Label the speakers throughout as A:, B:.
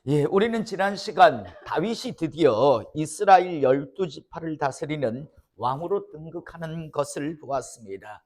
A: 예, 우리는 지난 시간 다윗이 드디어 이스라엘 12지파를 다스리는 왕으로 등극하는 것을 보았습니다.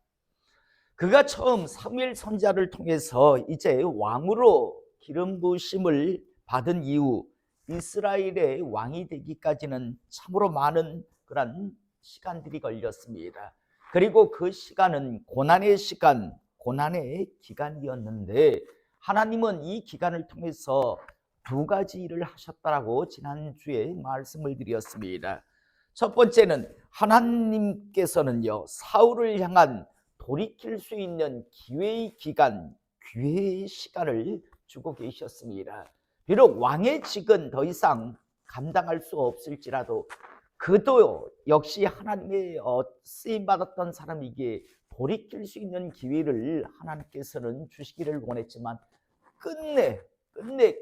A: 그가 처음 사무엘 선지자를 통해서 이제 왕으로 기름 부으심을 받은 이후 이스라엘의 왕이 되기까지는 참으로 많은 그런 시간들이 걸렸습니다. 그리고 그 시간은 고난의 시간, 고난의 기간이었는데 하나님은 이 기간을 통해서 두 가지 일을 하셨다라고 지난주에 말씀을 드렸습니다. 첫 번째는 하나님께서는요, 사울을 향한 돌이킬 수 있는 기회의 기간, 기회의 시간을 주고 계셨습니다. 비록 왕의 직은 더 이상 감당할 수 없을지라도 그도 역시 하나님의 쓰임받았던 사람이기에 돌이킬 수 있는 기회를 하나님께서는 주시기를 원했지만 끝내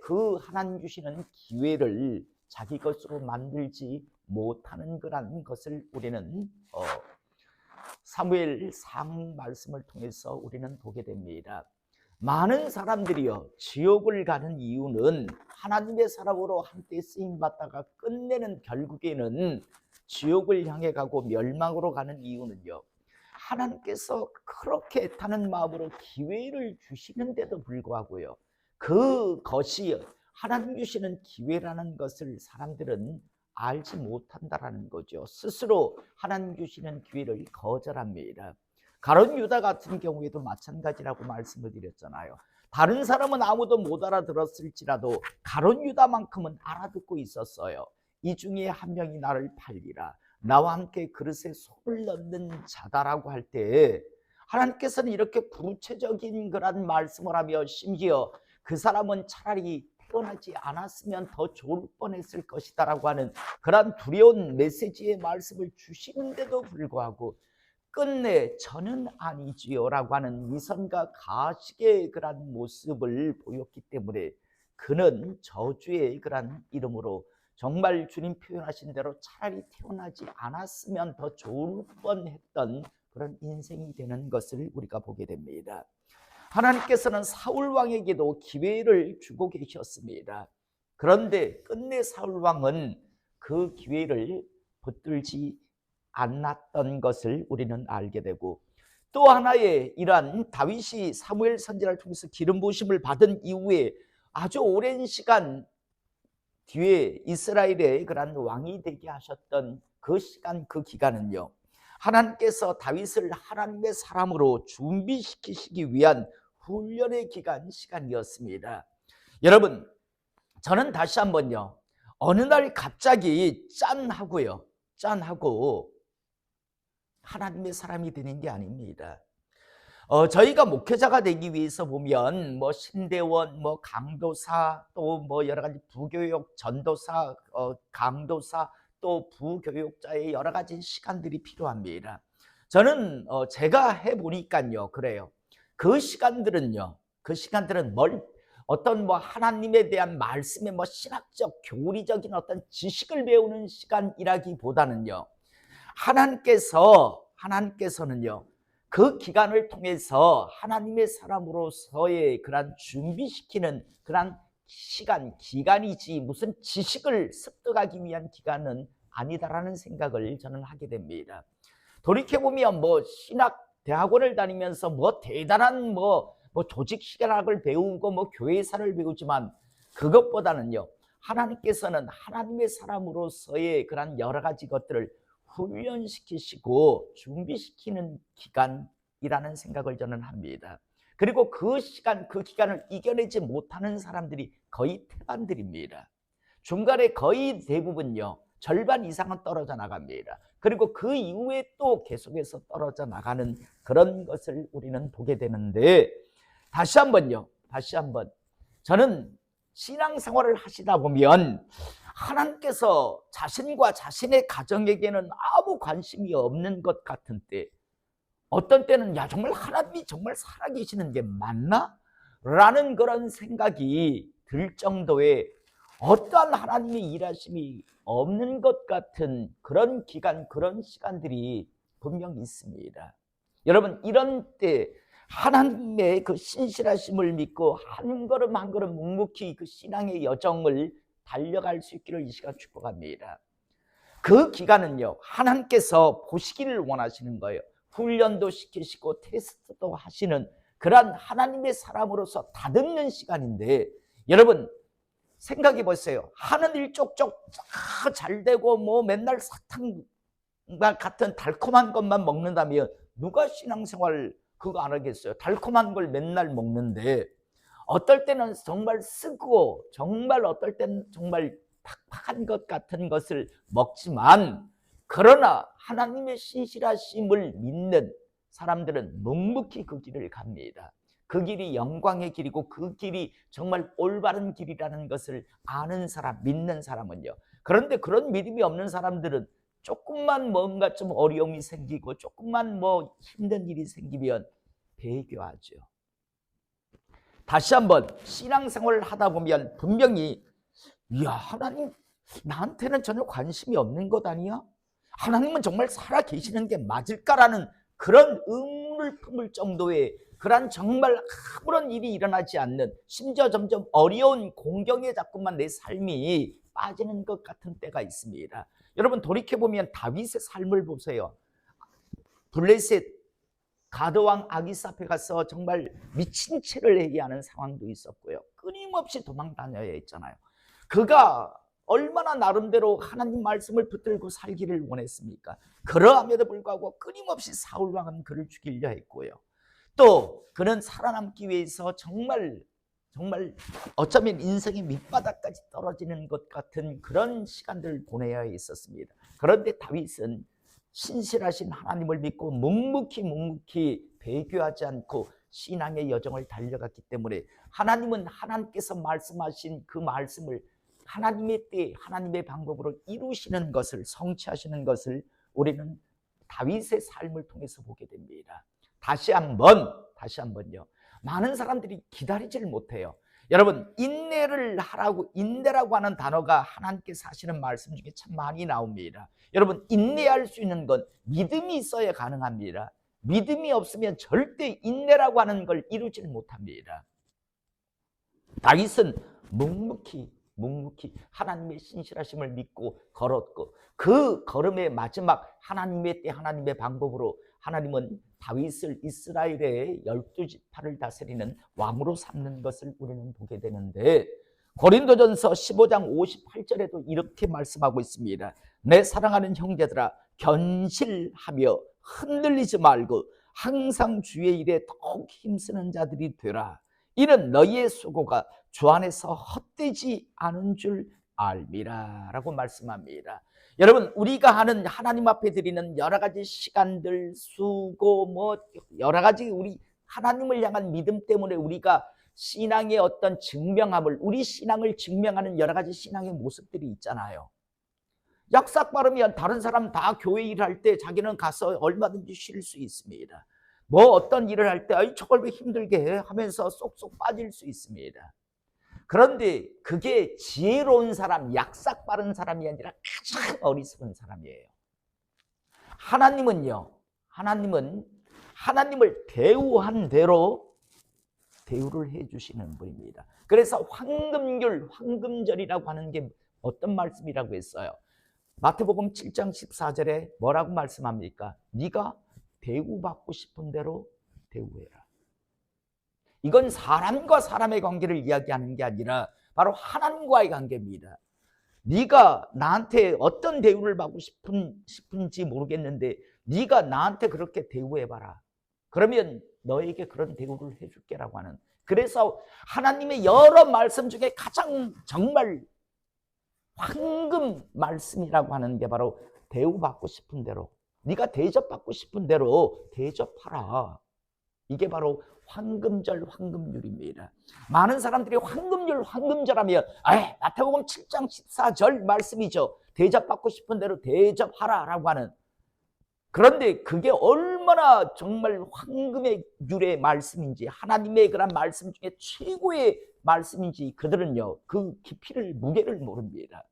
A: 그 하나님 주시는 기회를 자기 것으로 만들지 못하는 거라는 것을 우리는 사무엘상 말씀을 통해서 우리는 보게 됩니다. 많은 사람들이요, 지옥을 가는 이유는 하나님의 사람으로 한때 쓰임받다가 끝내는 결국에는 지옥을 향해 가고 멸망으로 가는 이유는요, 하나님께서 그렇게 애타는 마음으로 기회를 주시는데도 불구하고요, 그것이 하나님 주시는 기회라는 것을 사람들은 알지 못한다라는 거죠. 스스로 하나님 주시는 기회를 거절합니다. 가룟 유다 같은 경우에도 마찬가지라고 말씀을 드렸잖아요. 다른 사람은 아무도 못 알아들었을지라도 가룟 유다만큼은 알아듣고 있었어요. 이 중에 한 명이 나를 팔리라, 나와 함께 그릇에 손을 넣는 자다라고 할 때 하나님께서는 이렇게 구체적인 그런 말씀을 하며 심지어 그 사람은 차라리 태어나지 않았으면 더 좋을 뻔했을 것이다라고 하는 그런 두려운 메시지의 말씀을 주시는데도 불구하고 끝내 저는 아니지요 라고 하는 위선과 가식의 그런 모습을 보였기 때문에 그는 저주의 그런 이름으로 정말 주님 표현하신 대로 차라리 태어나지 않았으면 더 좋을 뻔했던 그런 인생이 되는 것을 우리가 보게 됩니다. 하나님께서는 사울 왕에게도 기회를 주고 계셨습니다. 그런데 끝내 사울 왕은 그 기회를 붙들지 않았던 것을 우리는 알게 되고, 또 하나의 이러한 다윗이 사무엘 선지자를 통해서 기름 부으심을 받은 이후에 아주 오랜 시간 뒤에 이스라엘의 그런 왕이 되게 하셨던 그 시간, 그 기간은요, 하나님께서 다윗을 하나님의 사람으로 준비시키시기 위한 훈련의 기간, 시간이었습니다. 여러분, 저는 다시 한번요, 어느 날 갑자기 짠하고요, 짠하고 하나님의 사람이 되는 게 아닙니다. 저희가 목회자가 되기 위해서 보면 뭐 신대원, 뭐 강도사, 또 뭐 여러 가지 부교육 전도사, 강도사, 또 부교육자의 여러 가지 시간들이 필요합니다. 저는 제가 해보니까요, 그래요. 그 시간들은 어떤 뭐 하나님에 대한 말씀의 뭐 신학적 교리적인 어떤 지식을 배우는 시간이라기보다는요, 하나님께서는요, 그 기간을 통해서 하나님의 사람으로서의 그런 준비시키는 그런 기간이지 무슨 지식을 습득하기 위한 기간은 아니다라는 생각을 저는 하게 됩니다. 돌이켜보면 뭐 신학 대학원을 다니면서 뭐 대단한 뭐 조직 신학을 배우고 뭐 교회사를 배우지만 그것보다는요, 하나님께서는 하나님의 사람으로서의 그런 여러 가지 것들을 훈련시키시고 준비시키는 기간이라는 생각을 저는 합니다. 그리고 그 시간, 그 기간을 이겨내지 못하는 사람들이 거의 태반들입니다. 중간에 거의 대부분요, 절반 이상은 떨어져 나갑니다. 그리고 그 이후에 또 계속해서 떨어져 나가는 그런 것을 우리는 보게 되는데, 다시 한번 저는 신앙생활을 하시다 보면 하나님께서 자신과 자신의 가정에게는 아무 관심이 없는 것 같은 때, 어떤 때는 야, 정말 하나님이 정말 살아계시는 게 맞나? 라는 그런 생각이 들 정도의 어떠한 하나님의 일하심이 없는 것 같은 그런 기간, 그런 시간들이 분명히 있습니다. 여러분, 이런 때 하나님의 그 신실하심을 믿고 한 걸음 한 걸음 묵묵히 그 신앙의 여정을 달려갈 수 있기를 이 시간 축복합니다. 그 기간은요, 하나님께서 보시기를 원하시는 거예요. 훈련도 시키시고 테스트도 하시는 그러한 하나님의 사람으로서 다듬는 시간인데, 여러분 생각해 보세요. 하는 일 쪽쪽 잘 되고 뭐 맨날 사탕과 같은 달콤한 것만 먹는다면 누가 신앙생활 그거 안 하겠어요? 달콤한 걸 맨날 먹는데, 어떨 때는 정말 쓰고 정말 어떨 때는 정말 팍팍한 것 같은 것을 먹지만, 그러나 하나님의 신실하심을 믿는 사람들은 묵묵히 그 길을 갑니다. 그 길이 영광의 길이고 그 길이 정말 올바른 길이라는 것을 아는 사람, 믿는 사람은요. 그런데 그런 믿음이 없는 사람들은 조금만 뭔가 좀 어려움이 생기고 조금만 뭐 힘든 일이 생기면 배교하죠. 다시 한번 신앙생활을 하다 보면 분명히, 이야, 하나님 나한테는 전혀 관심이 없는 것 아니야? 하나님은 정말 살아 계시는 게 맞을까라는 그런 의문을 품을 정도의 그런 정말 아무런 일이 일어나지 않는, 심지어 점점 어려운 공경에 자꾸만 내 삶이 빠지는 것 같은 때가 있습니다. 여러분 돌이켜보면 다윗의 삶을 보세요. 블레셋 가드왕 아기스 앞에 가서 정말 미친 채를 얘기하는 상황도 있었고요. 끊임없이 도망 다녀야 했잖아요. 그가 얼마나 나름대로 하나님 말씀을 붙들고 살기를 원했습니까? 그러함에도 불구하고 끊임없이 사울 왕은 그를 죽이려 했고요. 또 그는 살아남기 위해서 정말 어쩌면 인생의 밑바닥까지 떨어지는 것 같은 그런 시간들을 보내야 했었습니다. 그런데 다윗은 신실하신 하나님을 믿고 묵묵히 배교하지 않고 신앙의 여정을 달려갔기 때문에, 하나님은 하나님께서 말씀하신 그 말씀을 하나님의 때 하나님의 방법으로 이루시는 것을, 성취하시는 것을 우리는 다윗의 삶을 통해서 보게 됩니다. 다시 한번요. 많은 사람들이 기다리지를 못해요. 여러분 인내를 하라고, 인내라고 하는 단어가 하나님께서 하시는 말씀 중에 참 많이 나옵니다. 여러분 인내할 수 있는 건 믿음이 있어야 가능합니다. 믿음이 없으면 절대 인내라고 하는 걸 이루지를 못합니다. 다윗은 묵묵히 하나님의 신실하심을 믿고 걸었고, 그 걸음의 마지막 하나님의 때 하나님의 방법으로 하나님은 다윗을 이스라엘의 12지파를 다스리는 왕으로 삼는 것을 우리는 보게 되는데, 고린도전서 15장 58절에도 이렇게 말씀하고 있습니다. 내 사랑하는 형제들아, 견실하며 흔들리지 말고 항상 주의 일에 더욱 힘쓰는 자들이 되라. 이는 너희의 수고가 주 안에서 헛되지 않은 줄 알미라 라고 말씀합니다. 여러분 우리가 하는 하나님 앞에 드리는 여러 가지 시간들, 수고, 뭐 여러 가지 우리 하나님을 향한 믿음 때문에 우리가 신앙의 어떤 증명함을, 우리 신앙을 증명하는 여러 가지 신앙의 모습들이 있잖아요. 약삭 빠르면 다른 사람 다 교회 일할 때 자기는 가서 얼마든지 쉴 수 있습니다. 뭐 어떤 일을 할 때 아이 저걸 왜 힘들게 해 하면서 쏙쏙 빠질 수 있습니다. 그런데 그게 지혜로운 사람, 약삭 빠른 사람이 아니라 가장 어리석은 사람이에요. 하나님은요, 하나님을 대우한 대로 대우를 해주시는 분입니다. 그래서 황금절이라고 하는 게 어떤 말씀이라고 했어요? 마태복음 7장 14절에 뭐라고 말씀합니까? 네가 대우받고 싶은 대로 대우해라. 이건 사람과 사람의 관계를 이야기하는 게 아니라 바로 하나님과의 관계입니다. 네가 나한테 어떤 대우를 받고 싶은지 모르겠는데 네가 나한테 그렇게 대우해봐라. 그러면 너에게 그런 대우를 해줄게라고 하는, 그래서 하나님의 여러 말씀 중에 가장 정말 황금 말씀이라고 하는 게 바로 대우받고 싶은 대로, 네가 대접받고 싶은 대로 대접하라. 이게 바로 황금절, 황금률입니다. 많은 사람들이 황금절 하면 마태복음 7장 14절 말씀이죠. 대접받고 싶은 대로 대접하라 라고 하는, 그런데 그게 얼마나 정말 황금의 률의 말씀인지, 하나님의 그런 말씀 중에 최고의 말씀인지 그들은요 그 깊이를, 무게를 모릅니다.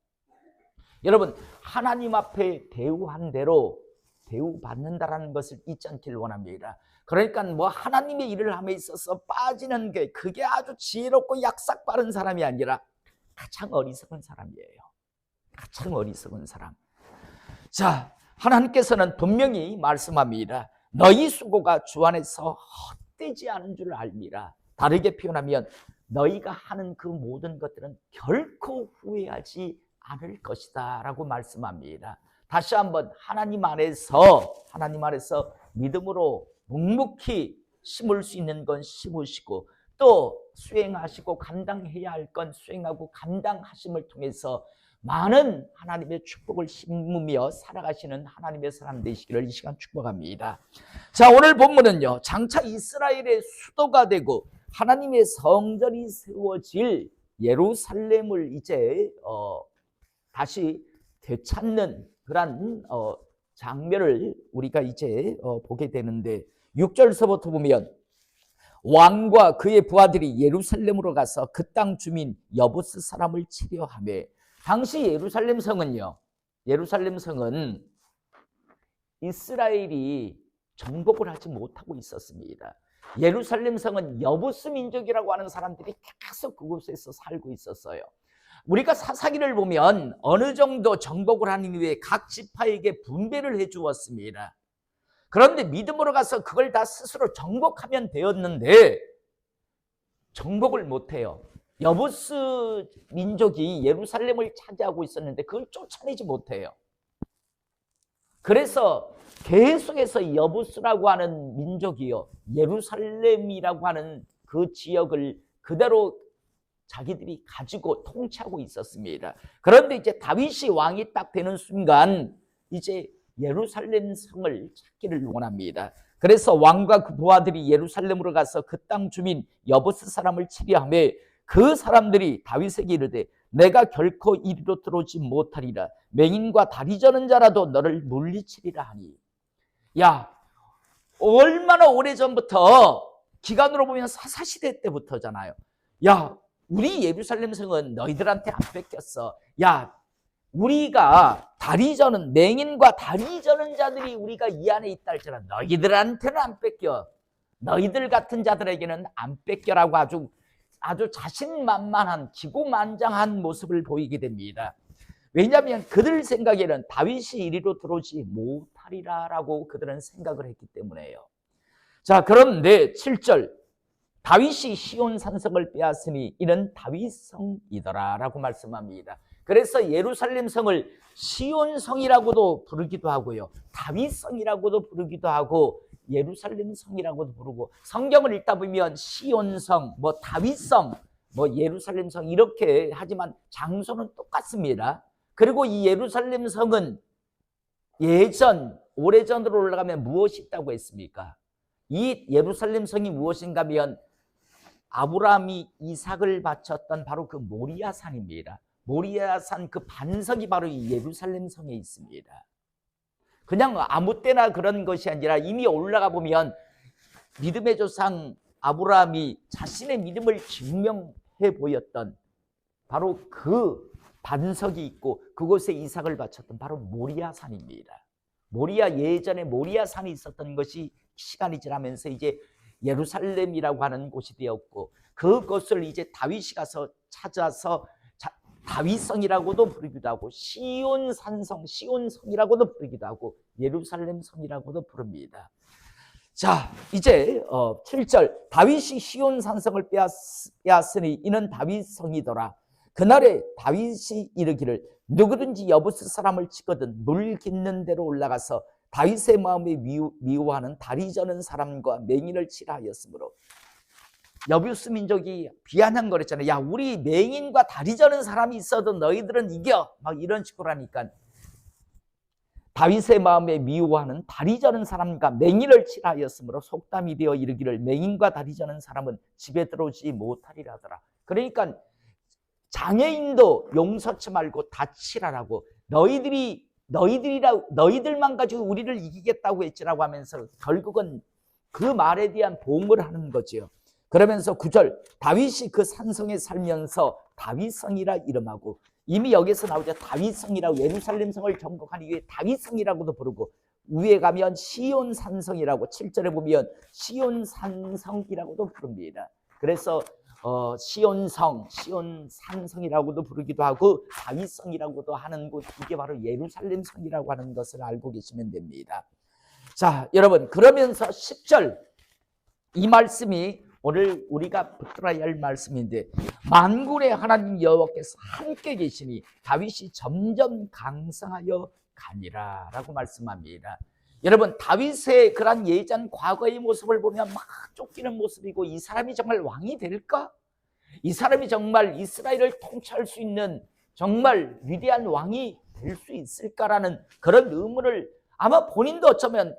A: 여러분 하나님 앞에 대우한 대로 대우받는다라는 것을 잊지 않기를 원합니다. 그러니까 뭐 하나님의 일을 함에 있어서 빠지는 게 그게 아주 지혜롭고 약삭 빠른 사람이 아니라 가장 어리석은 사람이에요. 가장 어리석은 사람. 자, 하나님께서는 분명히 말씀합니다. 너희 수고가 주 안에서 헛되지 않은 줄 알미라. 다르게 표현하면 너희가 하는 그 모든 것들은 결코 후회하지 않을 것이다 라고 말씀합니다. 다시 한번 하나님 안에서 믿음으로 묵묵히 심을 수 있는 건 심으시고 또 수행하시고 감당해야 할 건 수행하고 감당하심을 통해서 많은 하나님의 축복을 심으며 살아가시는 하나님의 사람 되시기를 이 시간 축복합니다. 자, 오늘 본문은요, 장차 이스라엘의 수도가 되고 하나님의 성전이 세워질 예루살렘을 이제 다시 되찾는 그런 장면을 우리가 이제 보게 되는데 6절서부터 보면 왕과 그의 부하들이 예루살렘으로 가서 그 땅 주민 여부스 사람을 치려하며 당시 예루살렘 성은 이스라엘이 정복을 하지 못하고 있었습니다. 예루살렘 성은 여부스 민족이라고 하는 사람들이 계속 그곳에서 살고 있었어요. 우리가 사사기를 보면 어느 정도 정복을 한 이후에 각 지파에게 분배를 해 주었습니다. 그런데 믿음으로 가서 그걸 다 스스로 정복하면 되었는데 정복을 못해요. 여부스 민족이 예루살렘을 차지하고 있었는데 그걸 쫓아내지 못해요. 그래서 계속해서 여부스라고 하는 민족이요, 예루살렘이라고 하는 그 지역을 그대로 자기들이 가지고 통치하고 있었습니다. 그런데 이제 다윗이 왕이 딱 되는 순간 이제 예루살렘 성을 찾기를 원합니다. 그래서 왕과 그 부하들이 예루살렘으로 가서 그 땅 주민 여부스 사람을 치려하며 그 사람들이 다윗에게 이르되 내가 결코 이리로 들어오지 못하리라. 맹인과 다리 저는 자라도 너를 물리치리라 하니. 야, 얼마나 오래전부터 기간으로 보면 사사시대 때부터잖아요. 야, 우리 예루살렘 성은 너희들한테 안 뺏겼어. 야, 우리가 다리 저는 맹인과 다리 저는 자들이 우리가 이 안에 있다 할지라도 너희들한테는 안 뺏겨. 너희들 같은 자들에게는 안 뺏겨라고 아주 자신만만한 기고만장한 모습을 보이게 됩니다. 왜냐하면 그들 생각에는 다윗이 이리로 들어오지 못하리라라고 그들은 생각을 했기 때문에요. 자, 그런데 7절 다윗이 시온 산성을 빼앗으니 이는 다윗성이더라라고 말씀합니다. 그래서 예루살렘 성을 시온성이라고도 부르기도 하고요, 다윗성이라고도 부르기도 하고 예루살렘 성이라고도 부르고, 성경을 읽다 보면 시온성, 뭐 다윗성, 뭐 예루살렘 성 이렇게 하지만 장소는 똑같습니다. 그리고 이 예루살렘 성은 오래전으로 올라가면 무엇이 있다고 했습니까? 이 예루살렘 성이 무엇인가 하면 아브라함이 이삭을 바쳤던 바로 그 모리아산입니다. 모리아산 그 반석이 바로 이 예루살렘 성에 있습니다. 그냥 아무 때나 그런 것이 아니라 이미 올라가 보면 믿음의 조상 아브라함이 자신의 믿음을 증명해 보였던 바로 그 반석이 있고 그곳에 이삭을 바쳤던 바로 모리아산입니다. 예전에 모리아산이 있었던 것이 시간이 지나면서 이제 예루살렘이라고 하는 곳이 되었고, 그것을 이제 다윗이 가서 찾아서 다윗성이라고도 부르기도 하고 시온산성, 시온성이라고도 부르기도 하고 예루살렘 성이라고도 부릅니다. 자, 이제 7절 다윗이 시온산성을 빼앗으니 이는 다윗성이더라. 그날에 다윗이 이르기를 누구든지 여부스 사람을 치거든 물 깃는 데로 올라가서 다윗의 마음에 미워하는 다리 저는 사람과 맹인을 치라 하였으므로, 여부스 민족이 비아냥 거렸잖아요. 야, 우리 맹인과 다리 저는 사람이 있어도 너희들은 이겨, 막 이런 식으로 하니까 다윗의 마음에 미워하는 다리 저는 사람과 맹인을 치라 하였으므로 속담이 되어 이르기를 맹인과 다리 저는 사람은 집에 들어오지 못하리라더라. 그러니까 장애인도 용서치 말고 다 치라라고, 너희들만 가지고 우리를 이기겠다고 했지라고 하면서 결국은 그 말에 대한 보응을 하는 거죠. 그러면서 9절 다윗이 그 산성에 살면서 다윗성이라 이름하고, 이미 여기서 나오죠. 다윗성이라고, 예루살렘 성을 정복한 이후에 다윗성이라고도 부르고 위에 가면 시온산성이라고 7절에 보면 시온산성이라고도 부릅니다. 그래서 시온성, 시온산성이라고도 부르기도 하고 다윗성이라고도 하는 곳, 이게 바로 예루살렘성이라고 하는 것을 알고 계시면 됩니다. 자, 여러분, 그러면서 10절 이 말씀이 오늘 우리가 붙들어야 할 말씀인데, 만군의 하나님 여호와께서 함께 계시니 다윗이 점점 강성하여 가니라 라고 말씀합니다. 여러분, 다윗의 그런 예전 과거의 모습을 보면 막 쫓기는 모습이고, 이 사람이 정말 왕이 될까? 이 사람이 정말 이스라엘을 통치할 수 있는 정말 위대한 왕이 될 수 있을까라는 그런 의문을 아마 본인도 어쩌면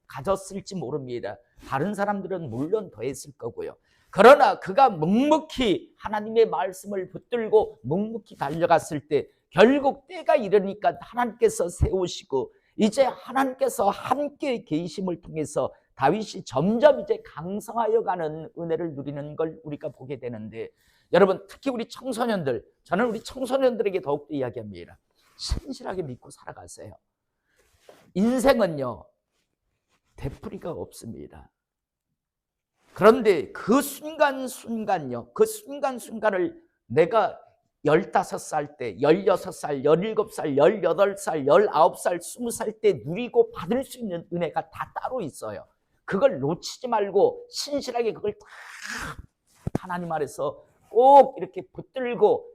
A: 가졌을지 모릅니다. 다른 사람들은 물론 더했을 거고요. 그러나 그가 묵묵히 하나님의 말씀을 붙들고 묵묵히 달려갔을 때 결국 때가 이르니까 하나님께서 세우시고, 이제 하나님께서 함께 계심을 통해서 다윗이 점점 이제 강성하여 가는 은혜를 누리는 걸 우리가 보게 되는데, 여러분, 특히 우리 청소년들, 저는 우리 청소년들에게 더욱더 이야기합니다. 신실하게 믿고 살아가세요. 인생은요, 되풀이가 없습니다. 그런데 그 순간순간요, 그 순간순간을 내가 15살 때, 16살, 17살, 18살, 19살, 20살 때 누리고 받을 수 있는 은혜가 다 따로 있어요. 그걸 놓치지 말고 신실하게 그걸 다 하나님 아래서 꼭 이렇게 붙들고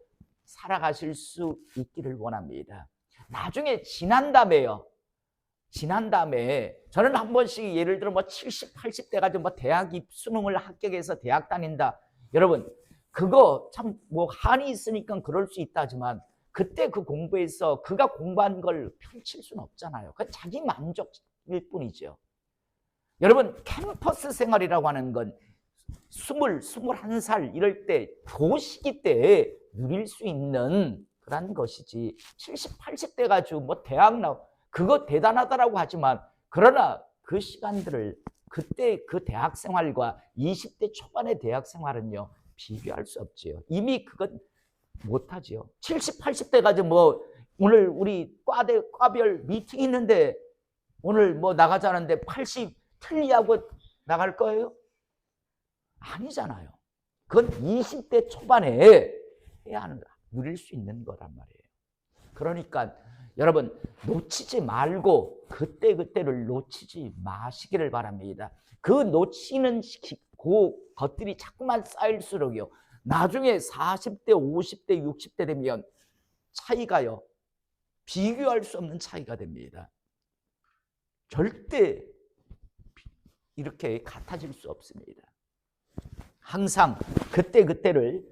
A: 살아가실 수 있기를 원합니다. 나중에 지난 다음에요. 지난 다음에 저는 한 번씩 예를 들어 70, 80대 가지고 대학 수능을 합격해서 대학 다닌다. 여러분, 그거 참 한이 있으니까 그럴 수 있다지만 그때 그 공부에서 그가 공부한 걸 펼칠 수는 없잖아요. 그건 자기 만족일 뿐이죠. 여러분, 캠퍼스 생활이라고 하는 건 20, 21살 이럴 때 그 시기 때 누릴 수 있는 그런 것이지, 70, 80대 가지고 대학 그거 대단하다라고 하지만, 그러나 그 시간들을 그때 그 대학 생활과 20대 초반의 대학 생활은요 비교할 수 없지요. 이미 그건 못하지요. 70, 80대 가지고 오늘 우리 과별 미팅 있는데 오늘 나가자는데 80 틀리하고 나갈 거예요? 아니잖아요. 그건 20대 초반에 해야 하는, 누릴 수 있는 거란 말이에요. 그러니까 여러분, 놓치지 말고 그때를 놓치지 마시기를 바랍니다. 그 놓치는 그 것들이 자꾸만 쌓일수록요, 나중에 40대, 50대, 60대 되면 차이가요, 비교할 수 없는 차이가 됩니다. 절대 이렇게 같아질 수 없습니다. 항상 그때를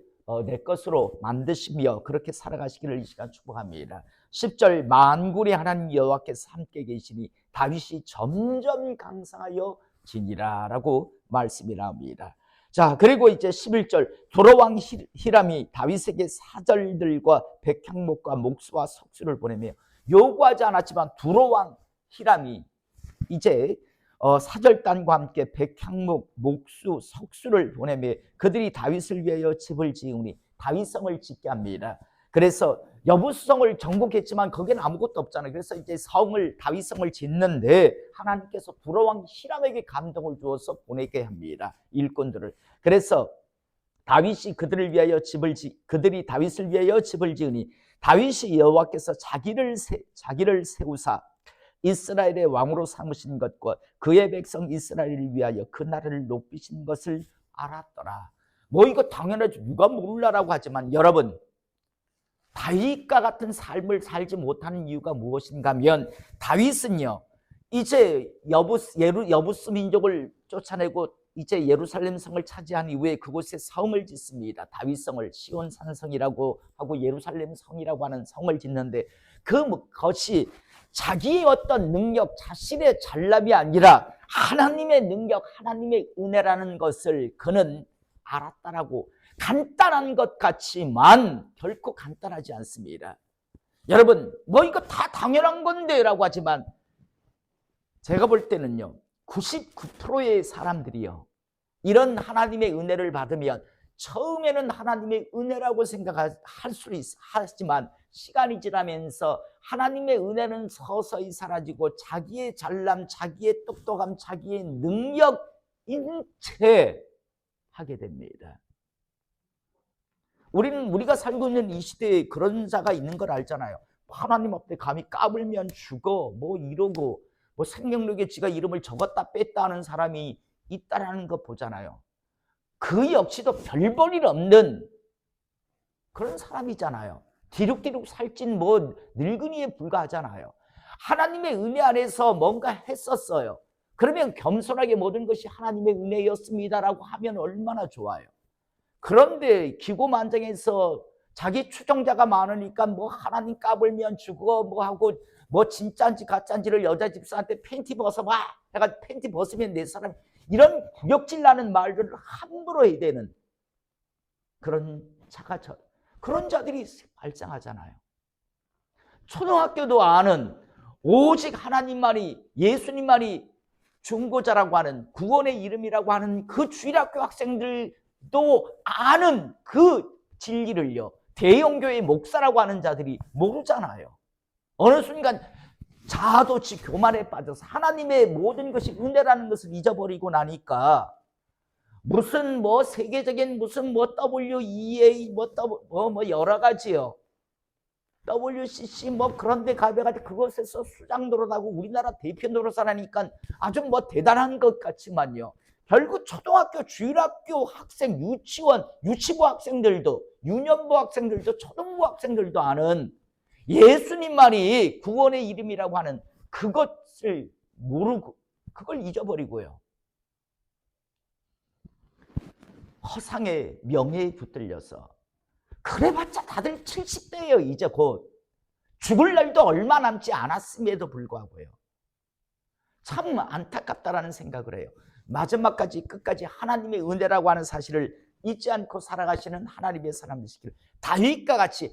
A: 내 것으로 만드시며 그렇게 살아가시기를 이 시간 축복합니다. 10절 만군의 하나님 여호와께서 함께 계시니 다윗이 점점 강성하여 지니라 라고 말씀이 나옵니다. 자, 그리고 이제 11절 두로왕 히람이 다윗에게 사절들과 백향목과 목수와 석수를 보내며, 요구하지 않았지만 두로왕 히람이 이제 사절단과 함께 백향목, 목수, 석수를 보내며 그들이 다윗을 위하여 집을 지으니 다윗성을 짓게 합니다. 그래서 여부성을 정복했지만 거기는 아무것도 없잖아요. 그래서 이제 다윗성을 짓는데 하나님께서 두로왕 히람에게 감동을 주어서 보내게 합니다. 일꾼들을. 그래서 다윗이 그들이 다윗을 위하여 집을 지으니 다윗이 여호와께서 자기를 세우사 이스라엘의 왕으로 삼으신 것과 그의 백성 이스라엘을 위하여 그 나라를 높이신 것을 알았더라. 이거 당연하지, 누가 몰라라고 하지만, 여러분, 다윗과 같은 삶을 살지 못하는 이유가 무엇인가 하면, 다윗은요 이제 여부스 민족을 쫓아내고 이제 예루살렘 성을 차지한 이후에 그곳에 성을 짓습니다. 다윗성을 시온산성이라고 하고 예루살렘 성이라고 하는 성을 짓는데, 그것이 자기의 어떤 능력, 자신의 잘남이 아니라 하나님의 능력, 하나님의 은혜라는 것을 그는 알았다라고. 간단한 것 같지만 결코 간단하지 않습니다. 여러분, 이거 다 당연한 건데 라고 하지만, 제가 볼 때는요 99%의 사람들이요 이런 하나님의 은혜를 받으면 처음에는 하나님의 은혜라고 생각할 수 하지만 시간이 지나면서 하나님의 은혜는 서서히 사라지고 자기의 잘남, 자기의 똑똑함, 자기의 능력인 채 하게 됩니다. 우리가 살고 있는 이 시대에 그런 자가 있는 걸 알잖아요. 하나님 앞에 감히 까불면 죽어 뭐 이러고 뭐 생명력에 지가 이름을 적었다 뺐다 하는 사람이 있다라는 거 보잖아요. 그 역시도 별 볼 일 없는 그런 사람이잖아요. 뒤룩뒤룩 살찐 뭐 늙은이에 불과하잖아요. 하나님의 은혜 안에서 뭔가 했었어요. 그러면 겸손하게 모든 것이 하나님의 은혜였습니다라고 하면 얼마나 좋아요. 그런데 기고만장해서 자기 추종자가 많으니까 뭐 하나님 까불면 죽어 뭐 하고 뭐 진짜인지 가짜인지를 여자 집사한테 팬티 벗어봐 해가 팬티 벗으면 내 사람 이런 구역질 나는 말들을 함부로 해대는 그런 그런 자들이 발생하잖아요. 초등학교도 아는 오직 하나님만이 예수님만이 중보자라고 하는 구원의 이름이라고 하는 그 주일학교 학생들도 아는 그 진리를요 대형교회 목사라고 하는 자들이 모르잖아요. 어느 순간 자아도취 교만에 빠져서 하나님의 모든 것이 은혜라는 것을 잊어버리고 나니까 무슨 뭐 세계적인 무슨 뭐 WEA 뭐 여러 가지요. WCC 뭐 그런 데 가봐가지고 그것에서 수장 노릇하고 우리나라 대표 노릇하니까 아주 뭐 대단한 것 같지만요. 결국 초등학교, 주일학교 학생, 유치부 학생들도 유년부 학생들도 초등부 학생들도 아는 예수님만이 구원의 이름이라고 하는 그것을 모르고 그걸 잊어버리고요. 허상의 명예에 붙들려서 그래봤자 다들 70대예요. 이제 곧 죽을 날도 얼마 남지 않았음에도 불구하고요. 참 안타깝다라는 생각을 해요. 마지막까지 끝까지 하나님의 은혜라고 하는 사실을 잊지 않고 살아가시는 하나님의 사람들이시길 다윗과 같이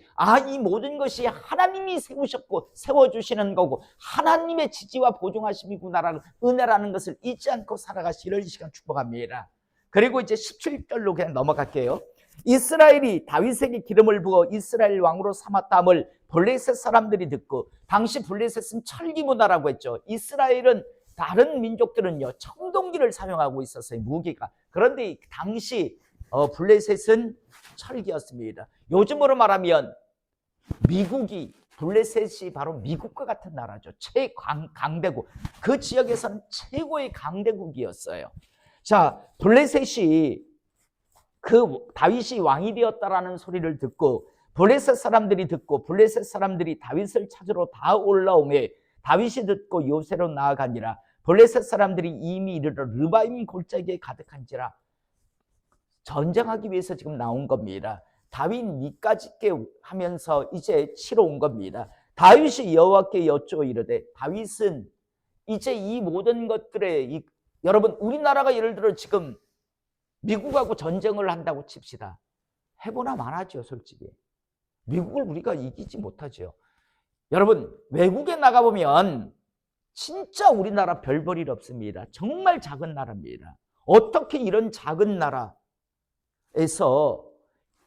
A: 이 모든 것이 하나님이 세우셨고 세워주시는 거고 하나님의 지지와 보증하심이구나라는 은혜라는 것을 잊지 않고 살아가시기를 이 시간 축복합니다. 그리고 이제 17절로 그냥 넘어갈게요. 이스라엘이 다윗에게 기름을 부어 이스라엘 왕으로 삼았다함을 블레셋 사람들이 듣고 당시 블레셋은 철기 문화라고 했죠. 이스라엘은 다른 민족들은요 청동기를 사용하고 있었어요. 무기가. 그런데 당시 블레셋은 철기였습니다. 요즘으로 말하면 미국이 블레셋이 바로 미국과 같은 나라죠. 최강대국. 그 지역에서는 최고의 강대국이었어요. 자, 블레셋이 그 다윗이 왕이 되었다라는 소리를 듣고 블레셋 사람들이 듣고 블레셋 사람들이 다윗을 찾으러 다 올라오매 다윗이 듣고 요새로 나아가니라. 블레셋 사람들이 이미 이르러 르바임 골짜기에 가득한지라. 전쟁하기 위해서 지금 나온 겁니다. 다윗 니까짓게 하면서 이제 치러 온 겁니다. 다윗이 여호와께 여쭈어 이르되 다윗은 이제 이 모든 것들에 여러분 우리나라가 예를 들어 지금 미국하고 전쟁을 한다고 칩시다. 해보나 마나죠. 솔직히 미국을 우리가 이기지 못하죠. 여러분 외국에 나가보면 진짜 우리나라 별 볼 일 없습니다. 정말 작은 나라입니다. 어떻게 이런 작은 나라에서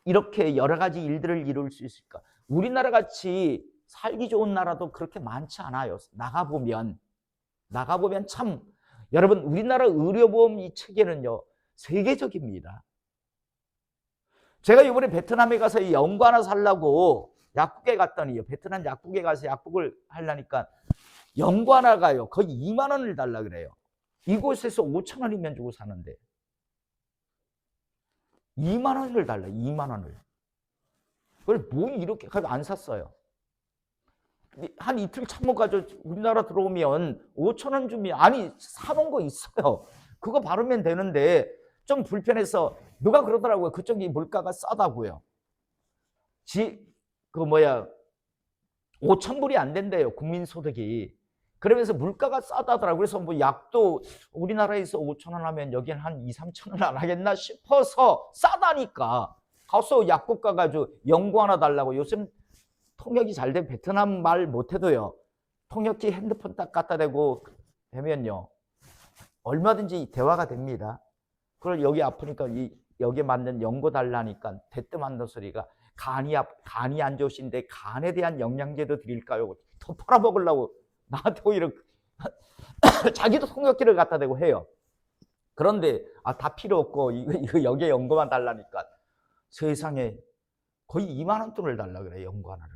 A: 이렇게 여러 가지 일들을 이룰 수 있을까? 우리나라 같이 살기 좋은 나라도 그렇게 많지 않아요. 나가보면 참 여러분 우리나라 의료보험 이 체계는요 세계적입니다. 제가 이번에 베트남에 가서 연구 하나 살라고 약국에 갔더니요. 베트남 약국에 가서 약국을 하려니까 연구 하나가요. 거의 2만 원을 달라 그래요. 이곳에서 5천 원이면 주고 사는데 2만 원을 달라. 2만 원을. 그걸 뭐 이렇게 안 샀어요. 한 이틀 참고가지고 우리나라 들어오면 5천 원 주면 아니 사놓은 거 있어요. 그거 바르면 되는데 좀 불편해서 누가 그러더라고요. 그쪽이 물가가 싸다고요. 5,000불이 안 된대요. 국민소득이. 그러면서 물가가 싸다더라고요. 그래서 뭐 약도 우리나라에서 5천 원 하면 여기는 한 2, 3천 원 안 하겠나 싶어서 싸다니까 가서 약국 가가지고 연고 하나 달라고. 요즘 통역이 잘 된 베트남 말 못해도요. 통역기 핸드폰 딱 갖다 대고 되면요. 얼마든지 대화가 됩니다. 그걸 여기 아프니까 여기에 맞는 연고 달라니까 대뜸 하는 소리가 간이 안 좋으신데 간에 대한 영양제도 드릴까요? 더 팔아먹으려고 나한테 오히려 자기도 성역기를 갖다 대고 해요. 그런데 다 필요 없고 이거 여기에 연고만 달라니까 세상에 거의 2만 원 돈을 달라 그래, 연고 하나를.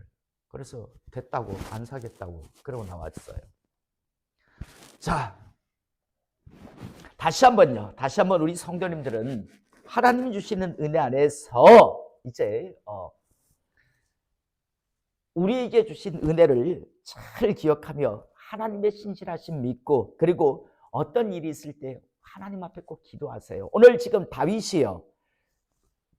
A: 그래서 됐다고 안 사겠다고 그러고 나왔어요. 자, 다시 한번 우리 성도님들은 하나님 주시는 은혜 안에서 이제 우리에게 주신 은혜를 잘 기억하며 하나님의 신실하심 믿고, 그리고 어떤 일이 있을 때 하나님 앞에 꼭 기도하세요. 오늘 지금 다윗이요,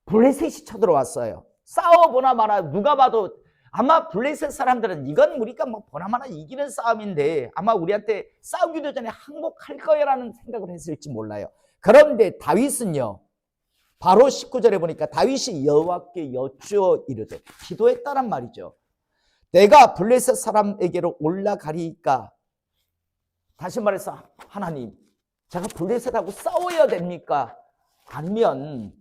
A: 블레셋이 쳐들어왔어요. 싸워보나 마나 누가 봐도 아마 블레셋 사람들은 이건 우리가 뭐 보나마나 이기는 싸움인데 아마 우리한테 싸우기도 전에 항복할 거야라는 생각을 했을지 몰라요. 그런데 다윗은요, 바로 19절에 보니까 다윗이 여호와께 여쭈어 이르되, 기도했다란 말이죠. 내가 블레셋 사람에게로 올라가리까. 다시 말해서 하나님, 제가 블레셋하고 싸워야 됩니까? 아니면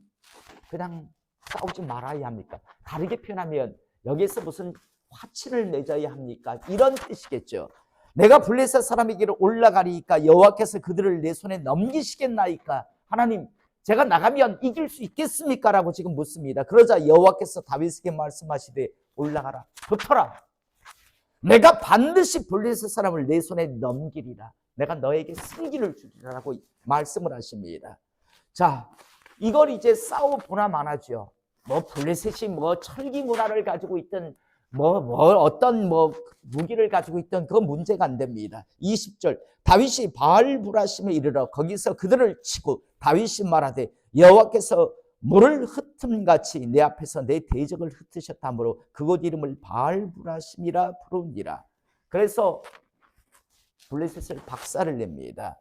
A: 그냥 싸우지 말아야 합니까? 다르게 표현하면 여기에서 무슨 화치를 맺어야 합니까? 이런 뜻이겠죠. 내가 블레셋 사람에게로 올라가리까 여호와께서 그들을 내 손에 넘기시겠나이까? 하나님, 제가 나가면 이길 수 있겠습니까? 라고 지금 묻습니다. 그러자 여호와께서 다윗에게 말씀하시되, 올라가라, 붙어라. 내가 반드시 블레셋 사람을 내 손에 넘기리라. 내가 너에게 승기를 주리라고 말씀을 하십니다. 자, 이걸 이제 싸워보나 마나죠. 뭐 블레셋이 뭐 철기 문화를 가지고 있던 어떤 무기를 가지고 있던 그건 문제가 안 됩니다. 20절, 다윗이 바알브라심에 이르러 거기서 그들을 치고 다윗이 말하되, 여호와께서 물을 흩음같이 내 앞에서 내 대적을 흩으셨다므로 그곳 이름을 바알브라심이라 부르니라. 그래서 블레셋을 박살을 냅니다.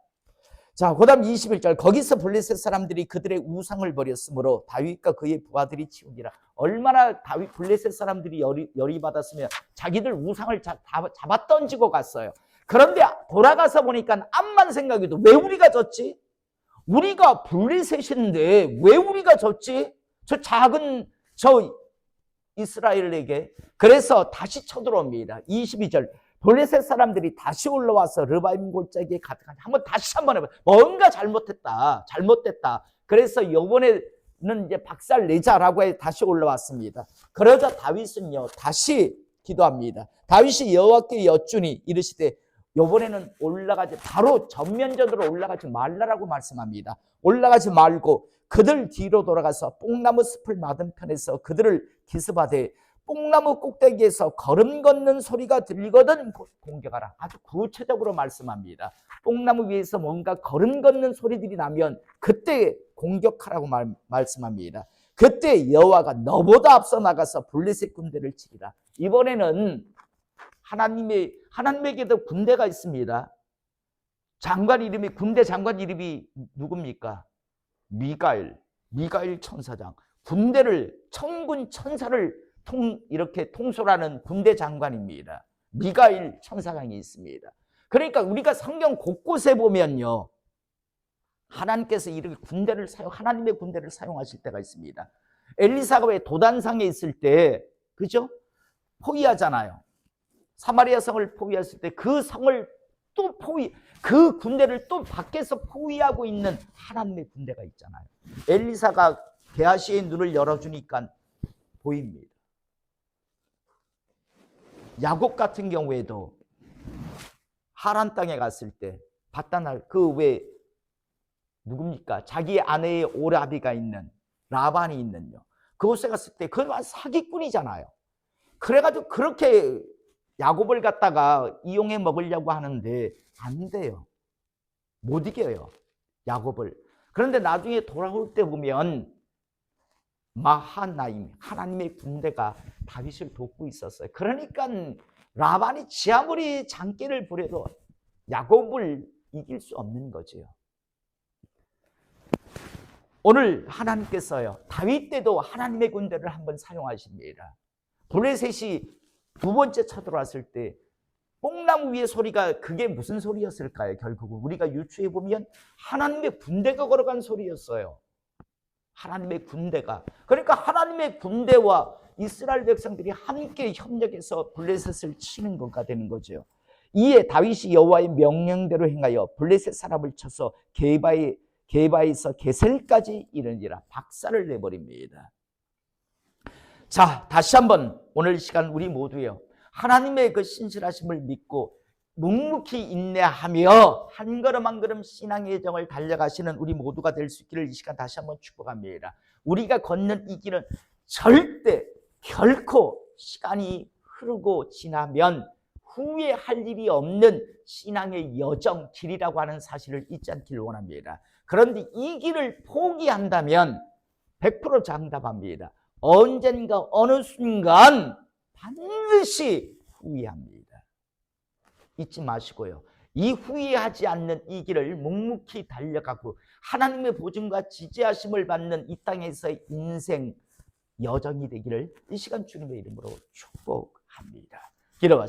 A: 자, 그 다음 21절, 거기서 블레셋 사람들이 그들의 우상을 버렸으므로 다윗과 그의 부하들이 치우니라. 얼마나 블레셋 사람들이 열이 받았으면 자기들 우상을 잡아 던지고 갔어요. 그런데 돌아가서 보니까 암만 생각해도 왜 우리가 졌지? 우리가 블레셋인데 왜 우리가 졌지? 저 작은 이스라엘에게. 그래서 다시 쳐들어옵니다. 22절, 블레셋 사람들이 다시 올라와서 르바임 골짜기에 가득한, 다시 한번 해봐요. 뭔가 잘못됐다. 그래서 이번에는 이제 박살 내자라고 해 다시 올라왔습니다. 그러자 다윗은요, 다시 기도합니다. 다윗이 여호와께 여쭈니 이르시되, 이번에는 바로 전면전으로 올라가지 말라라고 말씀합니다. 올라가지 말고 그들 뒤로 돌아가서 뽕나무 숲을 맞은편에서 그들을 기습하되, 뽕나무 꼭대기에서 걸음 걷는 소리가 들리거든 공격하라. 아주 구체적으로 말씀합니다. 뽕나무 위에서 뭔가 걸음 걷는 소리들이 나면 그때 공격하라고 말씀합니다. 그때 여호와가 너보다 앞서 나가서 블레셋 군대를 치리라. 이번에는 하나님에게도 군대가 있습니다. 군대 장관 이름이 누굽니까? 미가엘 천사장. 천군 천사를 이렇게 통솔하는 군대 장관입니다. 미가엘 천사장이 있습니다. 그러니까 우리가 성경 곳곳에 보면요, 하나님께서 이렇게 하나님의 군대를 사용하실 때가 있습니다. 엘리사가 왜 도단상에 있을 때, 그죠? 포위하잖아요. 사마리아 성을 포위했을 때 그 성을 그 군대를 또 밖에서 포위하고 있는 하나님의 군대가 있잖아요. 엘리사가 게하시의 눈을 열어주니까 보입니다. 야곱 같은 경우에도 하란 땅에 갔을 때 바다날 누굽니까? 자기 아내의 오라비가 있는 라반이 있는요. 그곳에 갔을 때 그건 사기꾼이잖아요. 그래가지고 그렇게 야곱을 갖다가 이용해 먹으려고 하는데 안 돼요. 못 이겨요, 야곱을. 그런데 나중에 돌아올 때 보면 마하나임, 하나님의 군대가 다윗을 돕고 있었어요. 그러니까 라반이 지 아무리 장기를 부려도 야곱을 이길 수 없는 거죠. 오늘 하나님께서요, 다윗 때도 하나님의 군대를 한번 사용하십니다. 블레셋이 두 번째 쳐들어왔을 때 뽕나무 위의 소리가 그게 무슨 소리였을까요? 결국은 우리가 유추해 보면 하나님의 군대가 걸어간 소리였어요. 하나님의 군대가. 그러니까 하나님의 군대와 이스라엘 백성들이 함께 협력해서 블레셋을 치는 것가 되는 거죠. 이에 다윗이 여호와의 명령대로 행하여 블레셋 사람을 쳐서 게바에서 게셀까지 이르니라. 박살을 내버립니다. 자, 다시 한번 오늘 시간 우리 모두요, 하나님의 그 신실하심을 믿고 묵묵히 인내하며 한 걸음 한 걸음 신앙의 여정을 달려가시는 우리 모두가 될 수 있기를 이 시간 다시 한번 축복합니다. 우리가 걷는 이 길은 절대 결코 시간이 흐르고 지나면 후회할 일이 없는 신앙의 여정 길이라고 하는 사실을 잊지 않기를 원합니다. 그런데 이 길을 포기한다면 100% 장담합니다. 언젠가 어느 순간 반드시 후회합니다. 잊지 마시고요, 이 후회하지 않는 이 길을 묵묵히 달려가고 하나님의 보증과 지지하심을 받는 이 땅에서의 인생 여정이 되기를 이 시간 주님의 이름으로 축복합니다. 기도하시겠습니다.